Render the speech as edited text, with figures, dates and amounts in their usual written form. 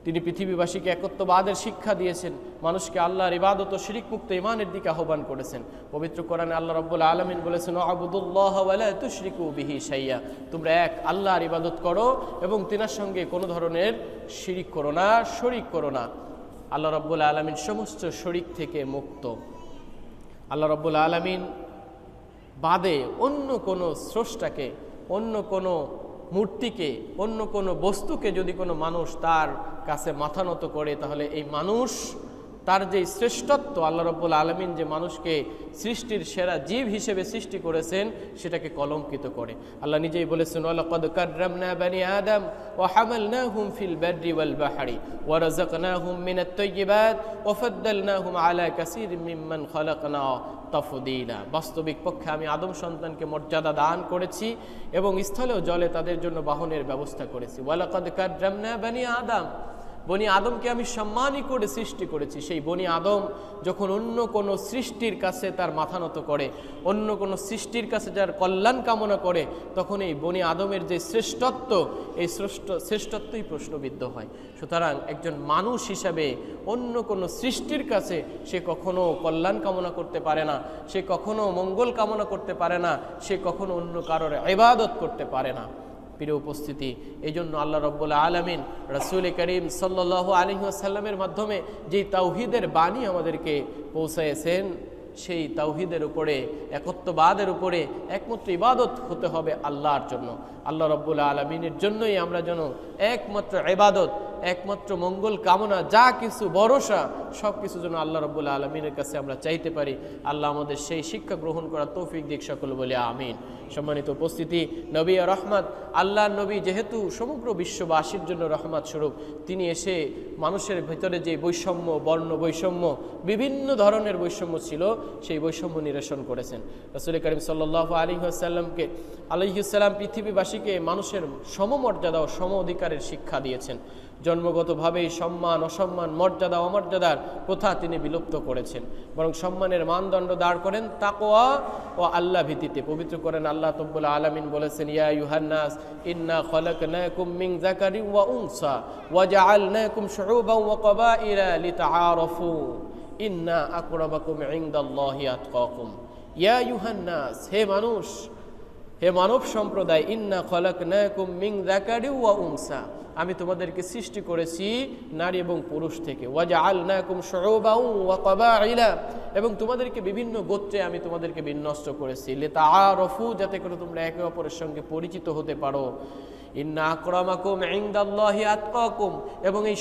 তিনি পৃথিবীবাসীকে একত্ববাদের শিক্ষা দিয়েছেন, মানুষকে আল্লাহর ইবাদত ও শিরিক মুক্ত ঈমানের দিকে আহ্বান করেছেন। পবিত্র কোরআনে আল্লাহ রাব্বুল আলামিন বলেছেন, আবুদুল্লাহ ওয়া লা তুশরিকু বিহি শাইয়া, তোমরা এক আল্লাহর ইবাদত করো এবং তিনার সঙ্গে কোনো ধরনের শিরিক করো না, শরিক করো না। আল্লাহ রাব্বুল আলামিন সমস্ত শরিক থেকে মুক্ত। আল্লাহ রাব্বুল আলামিন বাদে অন্য কোনো স্রষ্টাকে, অন্য কোনো মূর্তিকে, অন্য কোনো বস্তুকে যদি কোনো মানুষ তার কাছে মাথা নত করে, তাহলে এই মানুষ তার যে শ্রেষ্ঠত্ব, আল্লাহ রাব্বুল আলামিন যে মানুষকে সৃষ্টির সেরা জীব হিসেবে সৃষ্টি করেছেন, সেটাকে কলঙ্কিত করে। আল্লাহ নিজেই বলেছেন, ওয়ালাকাদ কাররামনা বানি আদম ওয়া হামালনাহুম ফিল বাররি ওয়াল বাহরি ওয়া রাযাকনাহুম মিনাত তাইয়্যিবাত ওয়া ফাদ্দালনাহুম আলা কাসীরিম মিম্মান খালাকনা তাফদীলা। বাস্তবিক পক্ষে আমি আদম সন্তানকে মর্যাদা দান করেছি এবং স্থলে ও জলে তাদের জন্য বাহনের ব্যবস্থা করেছি। ওয়ালাকাদ কাররামনা বানি আদম, বনি আদমকে আমি সম্মানই করে সৃষ্টি করেছি। সেই বনি আদম যখন অন্য কোনো সৃষ্টির কাছে তার মাথা নত করে, অন্য কোনো সৃষ্টির কাছে যার কল্যাণ কামনা করে, তখন এই বনি আদমের যে শ্রেষ্ঠত্ব, এই শ্রেষ্ঠত্বই প্রশ্নবিদ্ধ হয়। সুতরাং একজন মানুষ হিসাবে অন্য কোনো সৃষ্টির কাছে সে কখনো কল্যাণ কামনা করতে পারে না, সে কখনো মঙ্গল কামনা করতে পারে না, সে কখনো অন্য কারোর ইবাদত করতে পারে না। প্রিয় উপস্থিতি, এই জন্য আল্লাহ রাব্বুল আলামিন রাসূল করিম সাল্লাল্লাহু আলাইহি ওয়াসাল্লামের মাধ্যমে যেই তাওহীদের বাণী আমাদেরকে পৌঁছায়েছেন, সেই তাওহীদের উপরে, একত্ববাদের উপরে একমাত্র ইবাদত হতে হবে আল্লাহর জন্য। আল্লাহ রাব্বুল আলামিনের জন্যই আমরা যেন একমাত্র ইবাদত, একমাত্র মঙ্গল কামনা, যা কিছু ভরসা, সব কিছু যেন আল্লাহ রাব্বুল আলামিনের কাছে আমরা চাইতে পারি। আল্লাহ আমাদের সেই শিক্ষা গ্রহণ করার তৌফিক দিক, সকল বলে আমিন। সম্মানিত উপস্থিতি, নবী রহমত, আল্লাহর নবী যেহেতু সমগ্র বিশ্ববাসীর জন্য রহমত স্বরূপ, তিনি এসে মানুষের ভিতরে যে বৈষম্য, বর্ণ বৈষম্য, বিভিন্ন ধরনের বৈষম্য ছিল, সেই বৈষম্য নিরসন করেছেন। রাসূল করিম সাল্লাল্লাহু আলাইহি ওয়াসাল্লাম পৃথিবীবাসীকে মানুষের সমমর্যাদা ও সম অধিকারের শিক্ষা দিয়েছেন। জন্মগতভাবেই সম্মান, অসম্মান, মর্যাদা, অমর্যাদার প্রথা তিনি বিলুপ্ত করেছেন, বরং সম্মানের মানদণ্ড দাঁড় করেন তাকওয়া ও আল্লাহ ভীতিতে। পবিত্র করেন আল্লাহ রাব্বুল আলামিন বলেছেন, ইয়া আইয়ুহান নাস ইন্না খালাকনাকুম মিন যাকারিন ওয়া উনসা ওয়া জাআলনাকুম শুউবান ওয়া ক্বাবাইলা লিতাআরাফু ইন্না আকরামাকুম ইনদাল্লাহি আতকাকুম। ইয়া আইয়ুহান নাস, হে মানুষ, হে মানব সম্প্রদায়, ইন্না খালাকনাকুম মিন যাকারিন ওয়া উনসা, আমি তোমাদেরকে সৃষ্টি করেছি নারী এবং পুরুষ থেকে। ওয়াজআলনাকুম শুউবান ওয়া ক্বাবাইলা, এবং তোমাদেরকে বিভিন্ন গোত্রে আমি তোমাদেরকে বিন্যস্ত করেছি। লিতাআরাফু, যাতে করে তোমরা একে অপরের সঙ্গে পরিচিত হতে পারো। ইন্না আকরামাকুম ইনদাল্লাহি আতকাকুম, এবং এই